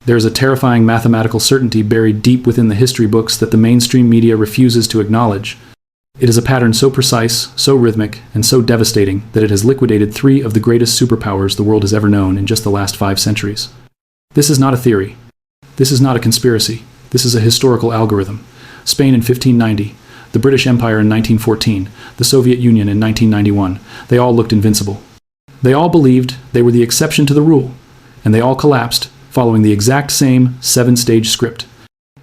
There is a terrifying mathematical certainty buried deep within the history books that the mainstream media refuses to acknowledge. It is a pattern so precise, so rhythmic, and so devastating that it has liquidated 3 of the greatest superpowers the world has ever known in just the last 5 centuries. This is not a theory. This is not a conspiracy. This is a historical algorithm. Spain in 1590, the British Empire in 1914, the Soviet Union in 1991, they all looked invincible. They all believed they were the exception to the rule, and they all collapsed, following the exact same 7-stage script.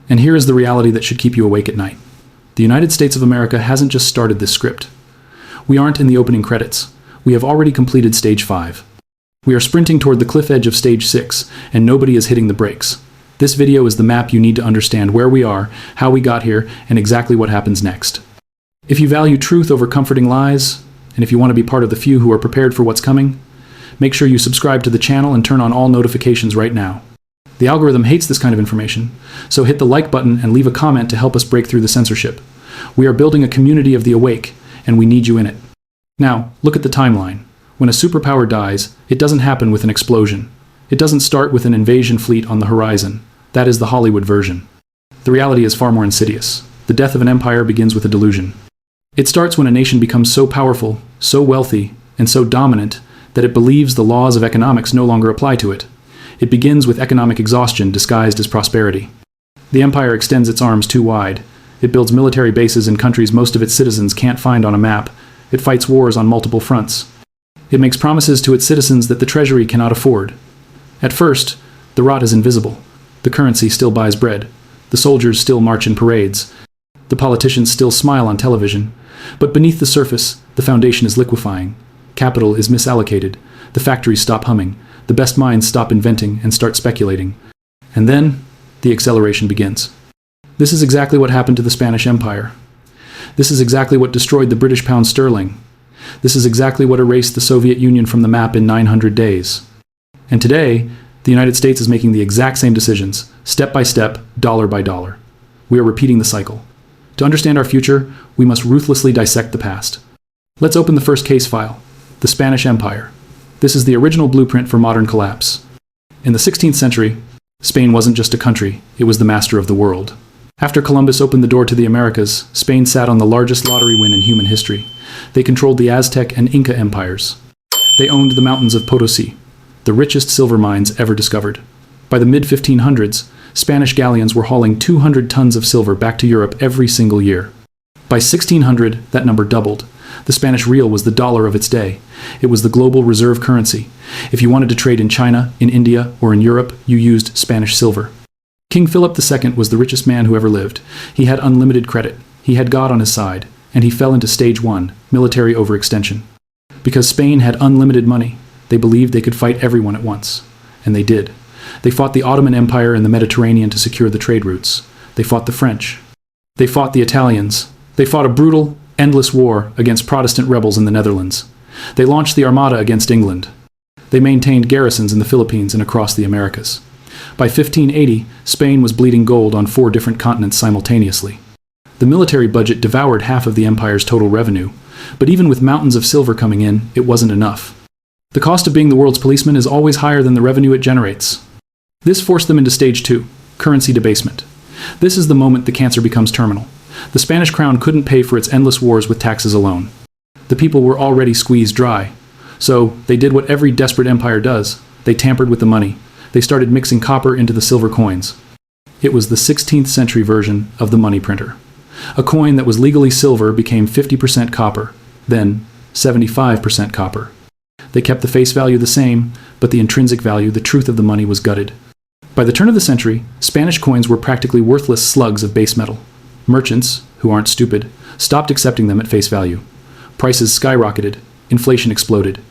And here is the reality that should keep you awake at night. The United States of America hasn't just started this script. We aren't in the opening credits. We have already completed Stage 5. We are sprinting toward the cliff edge of Stage 6, and nobody is hitting the brakes. This video is the map you need to understand where we are, how we got here, and exactly what happens next. If you value truth over comforting lies, and if you want to be part of the few who are prepared for what's coming, make sure you subscribe to the channel and turn on all notifications right now. The algorithm hates this kind of information, so hit the like button and leave a comment to help us break through the censorship. We are building a community of the awake, and we need you in it. Now, look at the timeline. When a superpower dies, it doesn't happen with an explosion. It doesn't start with an invasion fleet on the horizon. That is the Hollywood version. The reality is far more insidious. The death of an empire begins with a delusion. It starts when a nation becomes so powerful, so wealthy, and so dominant that it believes the laws of economics no longer apply to it. It begins with economic exhaustion disguised as prosperity. The empire extends its arms too wide. It builds military bases in countries most of its citizens can't find on a map. It fights wars on multiple fronts. It makes promises to its citizens that the treasury cannot afford. At first, the rot is invisible. The currency still buys bread. The soldiers still march in parades. The politicians still smile on television. But beneath the surface, the foundation is liquefying. Capital is misallocated. The factories stop humming. The best minds stop inventing and start speculating. And then, the acceleration begins. This is exactly what happened to the Spanish Empire. This is exactly what destroyed the British pound sterling. This is exactly what erased the Soviet Union from the map in 900 days. And today, the United States is making the exact same decisions, step by step, dollar by dollar. We are repeating the cycle. To understand our future, we must ruthlessly dissect the past. Let's open the first case file, the Spanish Empire. This is the original blueprint for modern collapse. In the 16th century, Spain wasn't just a country, it was the master of the world. After Columbus opened the door to the Americas, Spain sat on the largest lottery win in human history. They controlled the Aztec and Inca empires. They owned the mountains of Potosi, the richest silver mines ever discovered. By the mid-1500s, Spanish galleons were hauling 200 tons of silver back to Europe every single year. By 1600, that number doubled. The Spanish real was the dollar of its day. It was the global reserve currency. If you wanted to trade in China, in India, or in Europe, you used Spanish silver. King Philip II was the richest man who ever lived. He had unlimited credit. He had God on his side. And he fell into stage 1, military overextension. Because Spain had unlimited money, they believed they could fight everyone at once. And they did. They fought the Ottoman Empire in the Mediterranean to secure the trade routes. They fought the French. They fought the Italians. They fought a brutal, endless war against Protestant rebels in the Netherlands. They launched the Armada against England. They maintained garrisons in the Philippines and across the Americas. By 1580, Spain was bleeding gold on 4 different continents simultaneously. The military budget devoured half of the empire's total revenue, but even with mountains of silver coming in, it wasn't enough. The cost of being the world's policeman is always higher than the revenue it generates. This forced them into stage 2, currency debasement. This is the moment the cancer becomes terminal. The Spanish crown couldn't pay for its endless wars with taxes alone. The people were already squeezed dry. So they did what every desperate empire does. They tampered with the money. They started mixing copper into the silver coins. It was the 16th century version of the money printer. A coin that was legally silver became 50% copper, then 75% copper. They kept the face value the same, but the intrinsic value, the truth of the money, was gutted. By the turn of the century, Spanish coins were practically worthless slugs of base metal. Merchants, who aren't stupid, stopped accepting them at face value. Prices skyrocketed. Inflation exploded.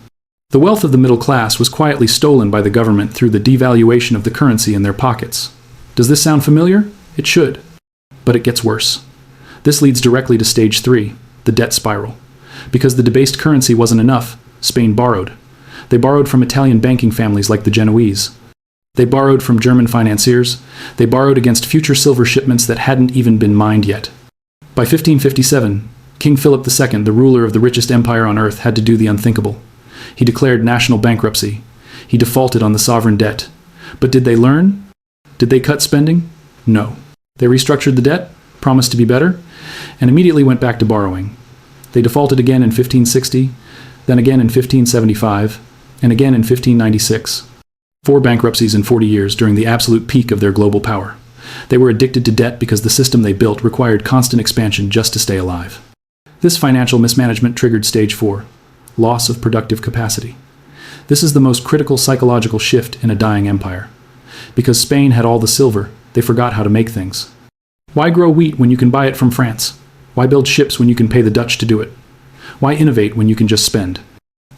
The wealth of the middle class was quietly stolen by the government through the devaluation of the currency in their pockets. Does this sound familiar? It should. But it gets worse. This leads directly to stage 3, the debt spiral. Because the debased currency wasn't enough, Spain borrowed. They borrowed from Italian banking families like the Genoese. They borrowed from German financiers. They borrowed against future silver shipments that hadn't even been mined yet. By 1557, King Philip II, the ruler of the richest empire on earth, had to do the unthinkable. He declared national bankruptcy. He defaulted on the sovereign debt. But did they learn? Did they cut spending? No. They restructured the debt, promised to be better, and immediately went back to borrowing. They defaulted again in 1560, then again in 1575, and again in 1596. 4 bankruptcies in 40 years during the absolute peak of their global power. They were addicted to debt because the system they built required constant expansion just to stay alive. This financial mismanagement triggered stage 4, loss of productive capacity. This is the most critical psychological shift in a dying empire. Because Spain had all the silver, they forgot how to make things. Why grow wheat when you can buy it from France? Why build ships when you can pay the Dutch to do it? Why innovate when you can just spend?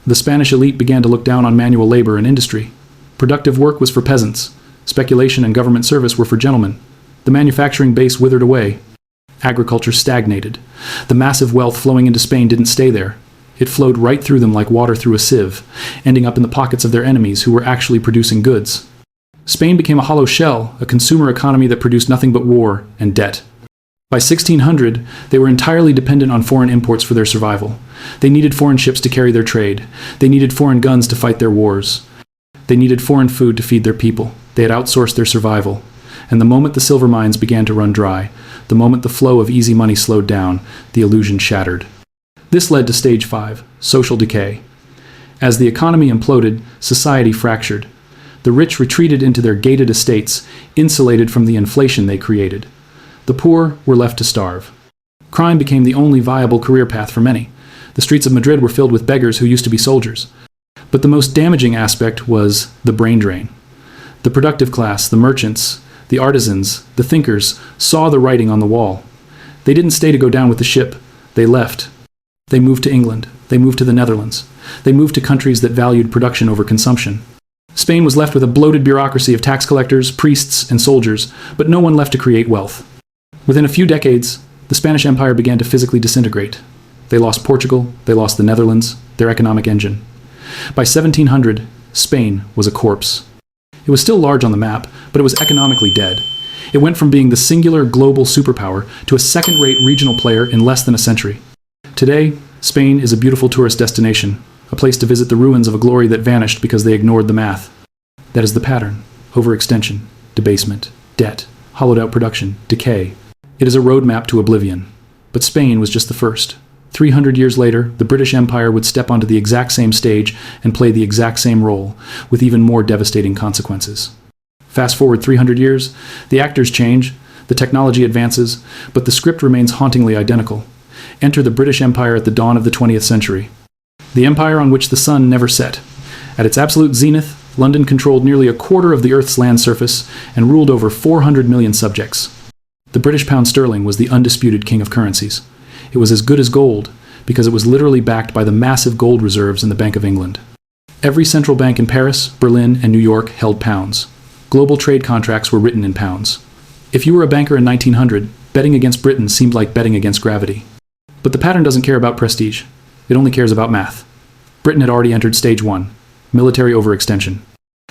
The Spanish elite began to look down on manual labor and industry. Productive work was for peasants. Speculation and government service were for gentlemen. The manufacturing base withered away. Agriculture stagnated. The massive wealth flowing into Spain didn't stay there. It flowed right through them like water through a sieve, ending up in the pockets of their enemies who were actually producing goods. Spain became a hollow shell, a consumer economy that produced nothing but war and debt. By 1600, they were entirely dependent on foreign imports for their survival. They needed foreign ships to carry their trade. They needed foreign guns to fight their wars. They needed foreign food to feed their people. They had outsourced their survival. And the moment the silver mines began to run dry, the moment the flow of easy money slowed down, the illusion shattered. This led to stage 5, social decay. As the economy imploded, society fractured. The rich retreated into their gated estates, insulated from the inflation they created. The poor were left to starve. Crime became the only viable career path for many. The streets of Madrid were filled with beggars who used to be soldiers. But the most damaging aspect was the brain drain. The productive class, the merchants, the artisans, the thinkers, saw the writing on the wall. They didn't stay to go down with the ship. They left. They moved to England. They moved to the Netherlands. They moved to countries that valued production over consumption. Spain was left with a bloated bureaucracy of tax collectors, priests, and soldiers, but no one left to create wealth. Within a few decades, the Spanish Empire began to physically disintegrate. They lost Portugal, they lost the Netherlands, their economic engine. By 1700, Spain was a corpse. It was still large on the map, but it was economically dead. It went from being the singular global superpower to a second-rate regional player in less than a century. Today, Spain is a beautiful tourist destination, a place to visit the ruins of a glory that vanished because they ignored the math. That is the pattern: overextension, debasement, debt, hollowed-out production, decay. It is a roadmap to oblivion. But Spain was just the first. 300 years later, the British Empire would step onto the exact same stage and play the exact same role, with even more devastating consequences. Fast forward 300 years, the actors change, the technology advances, but the script remains hauntingly identical. Enter the British Empire at the dawn of the 20th century. The empire on which the sun never set. At its absolute zenith, London controlled nearly a quarter of the Earth's land surface and ruled over 400 million subjects. The British pound sterling was the undisputed king of currencies. It was as good as gold, because it was literally backed by the massive gold reserves in the Bank of England. Every central bank in Paris, Berlin, and New York held pounds. Global trade contracts were written in pounds. If you were a banker in 1900, betting against Britain seemed like betting against gravity. But the pattern doesn't care about prestige. It only cares about math. Britain had already entered stage 1, military overextension.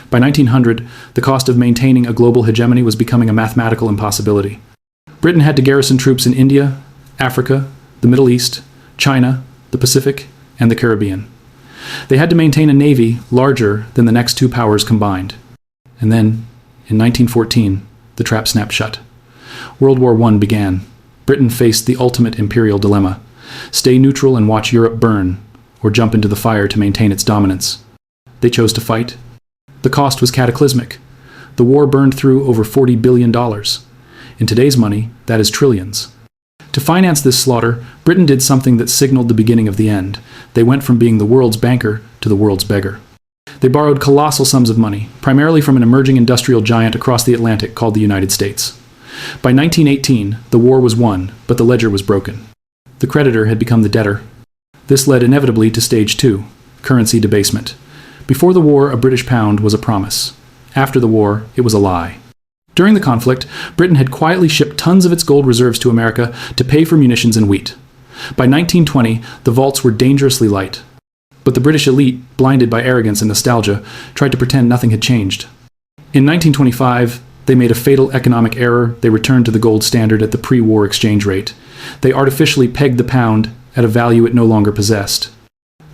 By 1900, the cost of maintaining a global hegemony was becoming a mathematical impossibility. Britain had to garrison troops in India, Africa, the Middle East, China, the Pacific, and the Caribbean. They had to maintain a navy larger than the next 2 powers combined. And then, in 1914, the trap snapped shut. World War I began. Britain faced the ultimate imperial dilemma: stay neutral and watch Europe burn, or jump into the fire to maintain its dominance. They chose to fight. The cost was cataclysmic. The war burned through over $40 billion. In today's money, that is trillions. To finance this slaughter, Britain did something that signaled the beginning of the end. They went from being the world's banker to the world's beggar. They borrowed colossal sums of money, primarily from an emerging industrial giant across the Atlantic called the United States. By 1918, the war was won, but the ledger was broken. The creditor had become the debtor. This led inevitably to stage 2, currency debasement. Before the war, a British pound was a promise. After the war, it was a lie. During the conflict, Britain had quietly shipped tons of its gold reserves to America to pay for munitions and wheat. By 1920, the vaults were dangerously light. But the British elite, blinded by arrogance and nostalgia, tried to pretend nothing had changed. In 1925, they made a fatal economic error. They returned to the gold standard at the pre-war exchange rate. They artificially pegged the pound at a value it no longer possessed.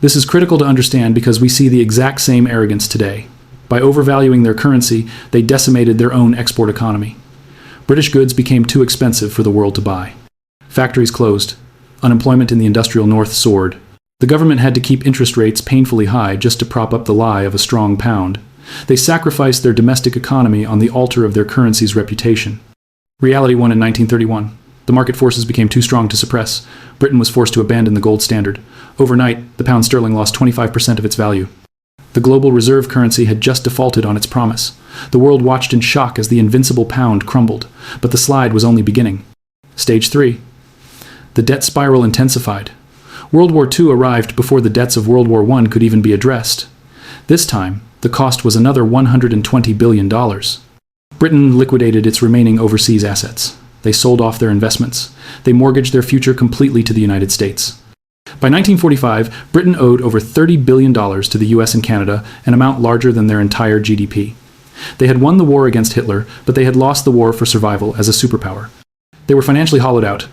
This is critical to understand because we see the exact same arrogance today. By overvaluing their currency, they decimated their own export economy. British goods became too expensive for the world to buy. Factories closed. Unemployment in the industrial north soared. The government had to keep interest rates painfully high just to prop up the lie of a strong pound. They sacrificed their domestic economy on the altar of their currency's reputation. Reality won in 1931. The market forces became too strong to suppress. Britain was forced to abandon the gold standard. Overnight, the pound sterling lost 25% of its value. The global reserve currency had just defaulted on its promise. The world watched in shock as the invincible pound crumbled, but the slide was only beginning. Stage 3. The debt spiral intensified. World War II arrived before the debts of World War I could even be addressed. This time, the cost was another $120 billion. Britain liquidated its remaining overseas assets. They sold off their investments. They mortgaged their future completely to the United States. By 1945, Britain owed over $30 billion to the US and Canada, an amount larger than their entire GDP. They had won the war against Hitler, but they had lost the war for survival as a superpower. They were financially hollowed out.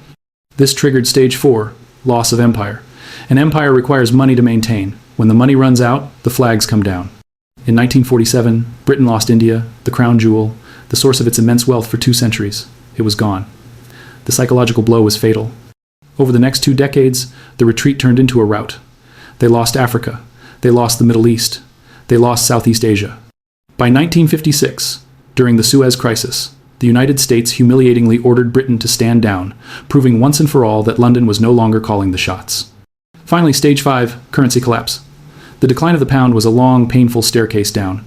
This triggered Stage 4, loss of empire. An empire requires money to maintain. When the money runs out, the flags come down. In 1947, Britain lost India, the crown jewel, the source of its immense wealth for 2 centuries. It was gone. The psychological blow was fatal. Over the next 2 decades, the retreat turned into a rout. They lost Africa. They lost the Middle East. They lost Southeast Asia. By 1956, during the Suez Crisis, the United States humiliatingly ordered Britain to stand down, proving once and for all that London was no longer calling the shots. Finally, Stage 5, currency collapse. The decline of the pound was a long, painful staircase down.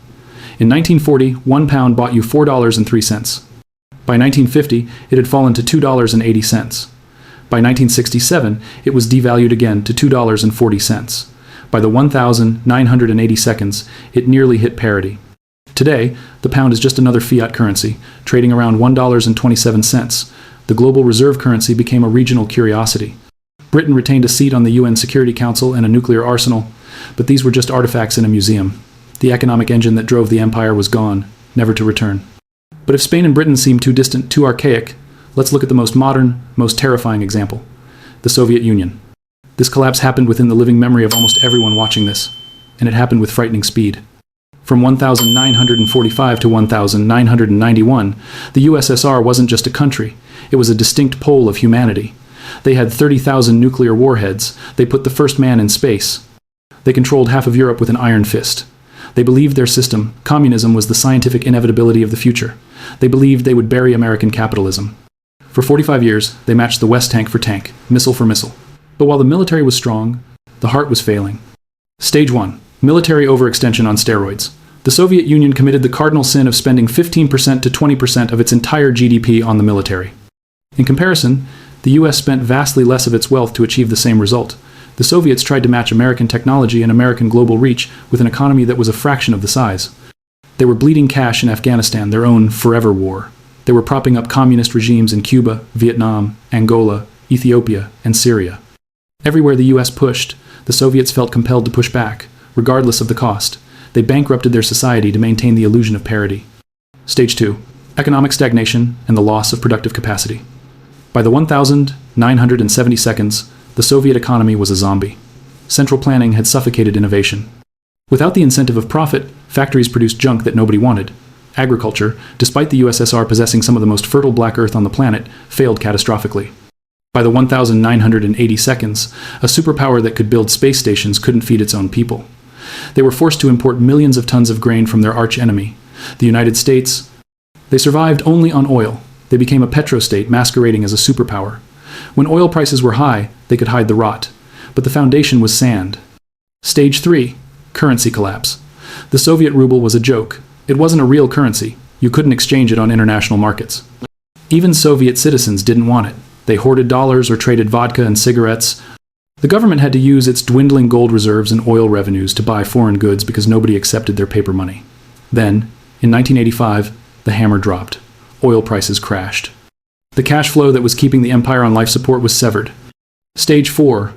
In 1940, 1 pound bought you $4.03. By 1950, it had fallen to $2.80. By 1967, it was devalued again to $2.40. By the 1,980 seconds, it nearly hit parity. Today, the pound is just another fiat currency, trading around $1.27. The global reserve currency became a regional curiosity. Britain retained a seat on the UN Security Council and a nuclear arsenal, but these were just artifacts in a museum. The economic engine that drove the empire was gone, never to return. But if Spain and Britain seem too distant, too archaic, let's look at the most modern, most terrifying example: the Soviet Union. This collapse happened within the living memory of almost everyone watching this, and it happened with frightening speed. From 1945 to 1991, the USSR wasn't just a country, it was a distinct pole of humanity. They had 30,000 nuclear warheads. They put the first man in space. They controlled half of Europe with an iron fist. They believed their system, communism, was the scientific inevitability of the future. They believed they would bury American capitalism. For 45 years, they matched the West tank for tank, missile for missile. But while the military was strong, the heart was failing. Stage 1. Military overextension on steroids. The Soviet Union committed the cardinal sin of spending 15% to 20% of its entire GDP on the military. In comparison, the US spent vastly less of its wealth to achieve the same result. The Soviets tried to match American technology and American global reach with an economy that was a fraction of the size. They were bleeding cash in Afghanistan, their own forever war. They were propping up communist regimes in Cuba, Vietnam, Angola, Ethiopia, and Syria. Everywhere the US pushed, the Soviets felt compelled to push back, regardless of the cost. They bankrupted their society to maintain the illusion of parity. Stage 2. Economic stagnation and the loss of productive capacity. By the 1,970 seconds, the Soviet economy was a zombie. Central planning had suffocated innovation. Without the incentive of profit, factories produced junk that nobody wanted. Agriculture, despite the USSR possessing some of the most fertile black earth on the planet, failed catastrophically. By the 1,980 seconds, a superpower that could build space stations couldn't feed its own people. They were forced to import millions of tons of grain from their arch-enemy, the United States. They survived only on oil. They became a petrostate masquerading as a superpower. When oil prices were high, they could hide the rot, but the foundation was sand. Stage 3. Currency collapse. The Soviet ruble was a joke. It wasn't a real currency. You couldn't exchange it on international markets. Even Soviet citizens didn't want it. They hoarded dollars or traded vodka and cigarettes. The government had to use its dwindling gold reserves and oil revenues to buy foreign goods because nobody accepted their paper money. Then, in 1985, the hammer dropped. Oil prices crashed. The cash flow that was keeping the empire on life support was severed. Stage 4.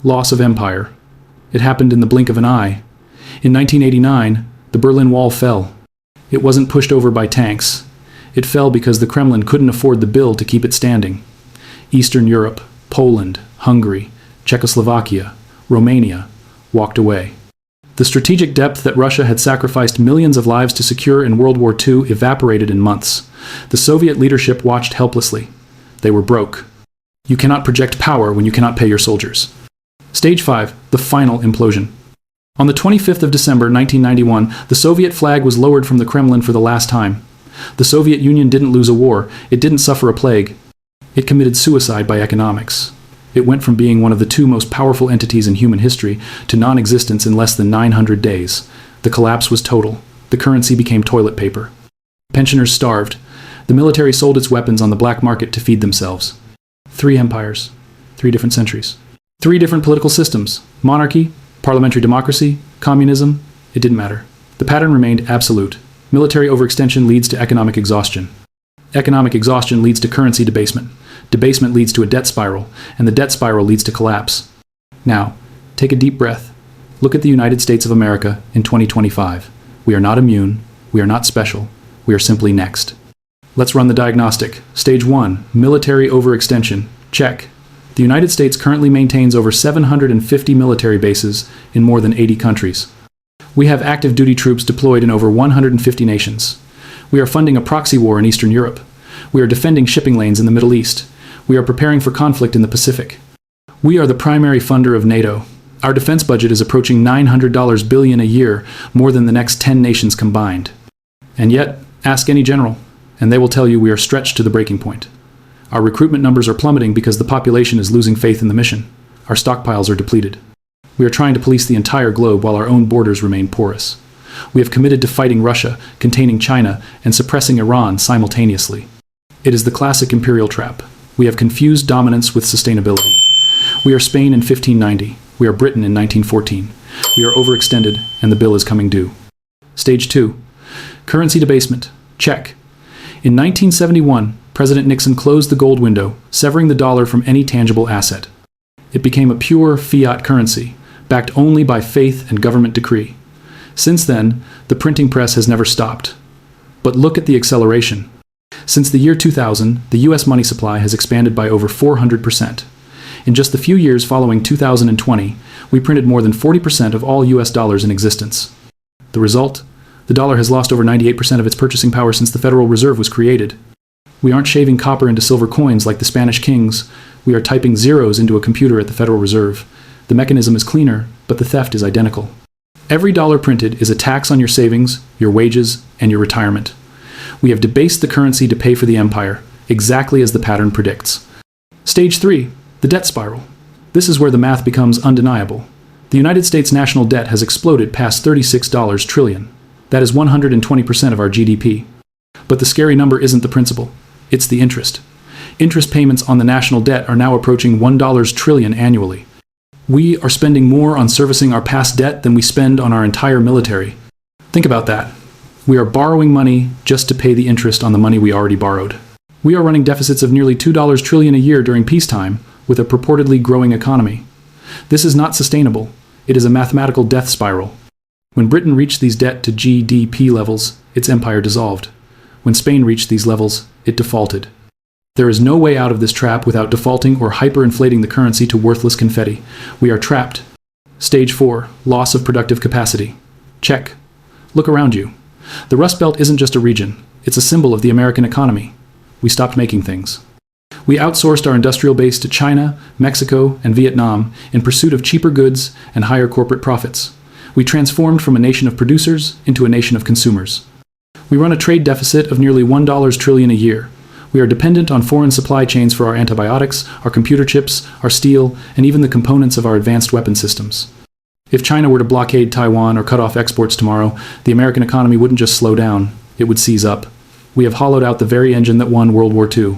Loss of empire. It happened in the blink of an eye. In 1989, the Berlin Wall fell. It wasn't pushed over by tanks. It fell because the Kremlin couldn't afford the bill to keep it standing. Eastern Europe, Poland, Hungary, Czechoslovakia, Romania walked away. The The strategic depth that Russia had sacrificed millions of lives to secure in World War II evaporated in months. The Soviet leadership watched helplessly. They were broke. You cannot project power when you cannot pay your soldiers. Stage 5. The final implosion. On the 25th of December 1991, the Soviet flag was lowered from the Kremlin for the last time. The Soviet Union didn't lose a war. It didn't suffer a plague. It committed suicide by economics. It went from being one of the two most powerful entities in human history to non-existence in less than 900 days. The collapse was total. The currency became toilet paper. Pensioners starved. The military sold its weapons on the black market to feed themselves. 3 empires. 3 different centuries. 3 different political systems. Monarchy, parliamentary democracy, communism. It didn't matter. The pattern remained absolute. Military overextension leads to economic exhaustion. Economic exhaustion leads to currency debasement. Debasement leads to a debt spiral, and the debt spiral leads to collapse. Now, take a deep breath. Look at the United States of America in 2025. We are not immune. We are not special. We are simply next. Let's run the diagnostic. Stage 1, military overextension. Check. The United States currently maintains over 750 military bases in more than 80 countries. We have active duty troops deployed in over 150 nations. We are funding a proxy war in Eastern Europe. We are defending shipping lanes in the Middle East. We are preparing for conflict in the Pacific. We are the primary funder of NATO. Our defense budget is approaching $900 billion a year, more than the next 10 nations combined. And yet, ask any general, and they will tell you we are stretched to the breaking point. Our recruitment numbers are plummeting because the population is losing faith in the mission. Our stockpiles are depleted. We are trying to police the entire globe while our own borders remain porous. We have committed to fighting Russia, containing China, and suppressing Iran simultaneously. It is the classic imperial trap. We have confused dominance with sustainability. We are Spain in 1590. We are Britain in 1914. We are overextended, and the bill is coming due. Stage 2. Currency debasement. Check. In 1971, President Nixon closed the gold window, severing the dollar from any tangible asset. It became a pure fiat currency, backed only by faith and government decree. Since then, the printing press has never stopped. But look at the acceleration. Since the year 2000, the U.S. money supply has expanded by over 400%. In just the few years following 2020, we printed more than 40% of all U.S. dollars in existence. The result? The dollar has lost over 98% of its purchasing power since the Federal Reserve was created. We aren't shaving copper into silver coins like the Spanish kings. We are typing zeros into a computer at the Federal Reserve. The mechanism is cleaner, but the theft is identical. Every dollar printed is a tax on your savings, your wages, and your retirement. We have debased the currency to pay for the empire, exactly as the pattern predicts. Stage 3, the debt spiral. This is where the math becomes undeniable. The United States national debt has exploded past $36 trillion. That is 120% of our GDP. But the scary number isn't the principal. It's the interest. Interest payments on the national debt are now approaching $1 trillion annually. We are spending more on servicing our past debt than we spend on our entire military. Think about that. We are borrowing money just to pay the interest on the money we already borrowed. We are running deficits of nearly $2 trillion a year during peacetime, with a purportedly growing economy. This is not sustainable. It is a mathematical death spiral. When Britain reached these debt to GDP levels, its empire dissolved. When Spain reached these levels, it defaulted. There is no way out of this trap without defaulting or hyperinflating the currency to worthless confetti. We are trapped. Stage 4, loss of productive capacity. Check. Look around you. The Rust Belt isn't just a region. It's a symbol of the American economy. We stopped making things. We outsourced our industrial base to China, Mexico, and Vietnam in pursuit of cheaper goods and higher corporate profits. We transformed from a nation of producers into a nation of consumers. We run a trade deficit of nearly $1 trillion a year. We are dependent on foreign supply chains for our antibiotics, our computer chips, our steel, and even the components of our advanced weapon systems. If China were to blockade Taiwan or cut off exports tomorrow, the American economy wouldn't just slow down, it would seize up. We have hollowed out the very engine that won World War II.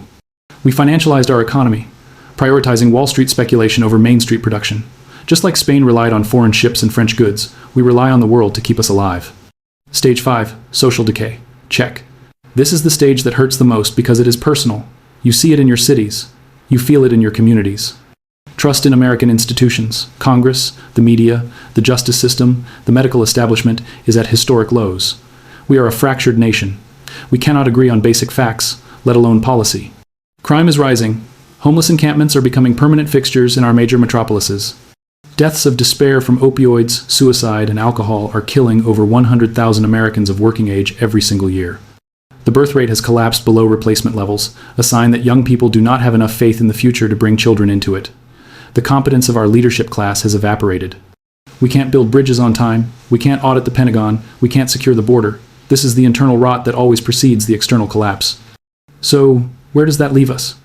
We financialized our economy, prioritizing Wall Street speculation over Main Street production. Just like Spain relied on foreign ships and French goods, we rely on the world to keep us alive. Stage 5, social decay. Check. This is the stage that hurts the most because it is personal. You see it in your cities. You feel it in your communities. Trust in American institutions, Congress, the media, the justice system, the medical establishment is at historic lows. We are a fractured nation. We cannot agree on basic facts, let alone policy. Crime is rising. Homeless encampments are becoming permanent fixtures in our major metropolises. Deaths of despair from opioids, suicide, and alcohol are killing over 100,000 Americans of working age every single year. The birth rate has collapsed below replacement levels, a sign that young people do not have enough faith in the future to bring children into it. The competence of our leadership class has evaporated. We can't build bridges on time, we can't audit the Pentagon, we can't secure the border. This is the internal rot that always precedes the external collapse. So, where does that leave us?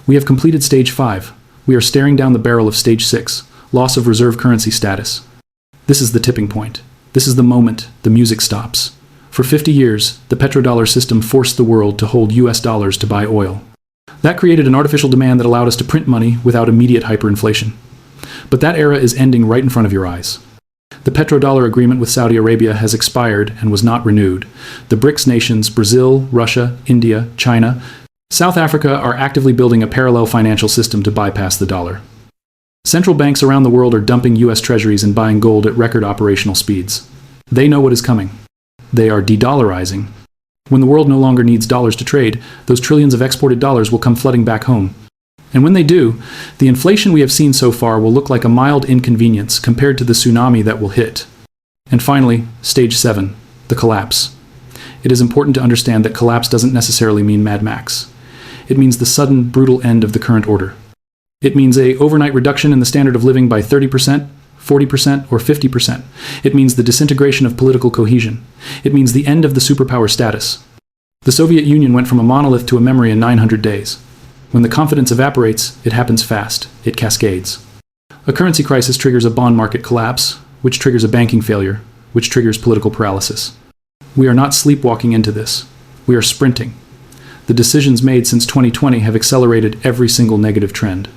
We have completed Stage 5. We are staring down the barrel of Stage 6, loss of reserve currency status. This is the tipping point. This is the moment the music stops. For 50 years, the petrodollar system forced the world to hold US dollars to buy oil. That created an artificial demand that allowed us to print money without immediate hyperinflation. But that era is ending right in front of your eyes. The petrodollar agreement with Saudi Arabia has expired and was not renewed. The BRICS nations, Brazil, Russia, India, China, South Africa are actively building a parallel financial system to bypass the dollar. Central banks around the world are dumping US treasuries and buying gold at record operational speeds. They know what is coming. They are de-dollarizing. When the world no longer needs dollars to trade, those trillions of exported dollars will come flooding back home. And when they do, the inflation we have seen so far will look like a mild inconvenience compared to the tsunami that will hit. And finally, Stage 7, the collapse. It is important to understand that collapse doesn't necessarily mean Mad Max. It means the sudden, brutal end of the current order. It means an overnight reduction in the standard of living by 30%, 40%, or 50%. It means the disintegration of political cohesion. It means the end of the superpower status. The Soviet Union went from a monolith to a memory in 900 days. When the confidence evaporates, it happens fast. It cascades. A currency crisis triggers a bond market collapse, which triggers a banking failure, which triggers political paralysis. We are not sleepwalking into this. We are sprinting. The decisions made since 2020 have accelerated every single negative trend.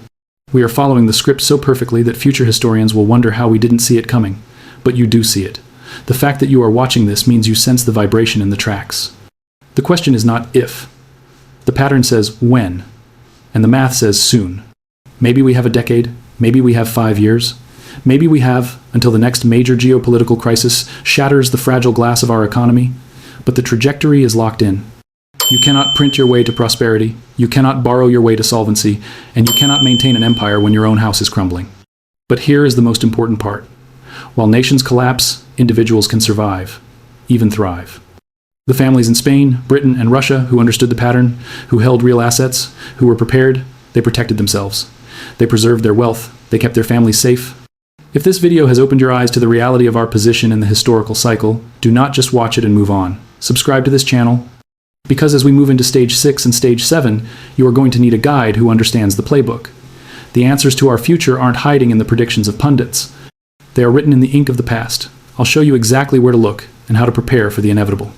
We are following the script so perfectly that future historians will wonder how we didn't see it coming. But you do see it. The fact that you are watching this means you sense the vibration in the tracks. The question is not if. The pattern says when. And the math says soon. Maybe we have a decade. Maybe we have 5 years. Maybe we have until the next major geopolitical crisis shatters the fragile glass of our economy. But the trajectory is locked in. You cannot print your way to prosperity, you cannot borrow your way to solvency, and you cannot maintain an empire when your own house is crumbling. But here is the most important part. While nations collapse, individuals can survive, even thrive. The families in Spain, Britain, and Russia who understood the pattern, who held real assets, who were prepared, they protected themselves. They preserved their wealth, they kept their families safe. If this video has opened your eyes to the reality of our position in the historical cycle, do not just watch it and move on. Subscribe to this channel, because as we move into Stage 6 and Stage 7, you are going to need a guide who understands the playbook. The answers to our future aren't hiding in the predictions of pundits. They are written in the ink of the past. I'll show you exactly where to look and how to prepare for the inevitable.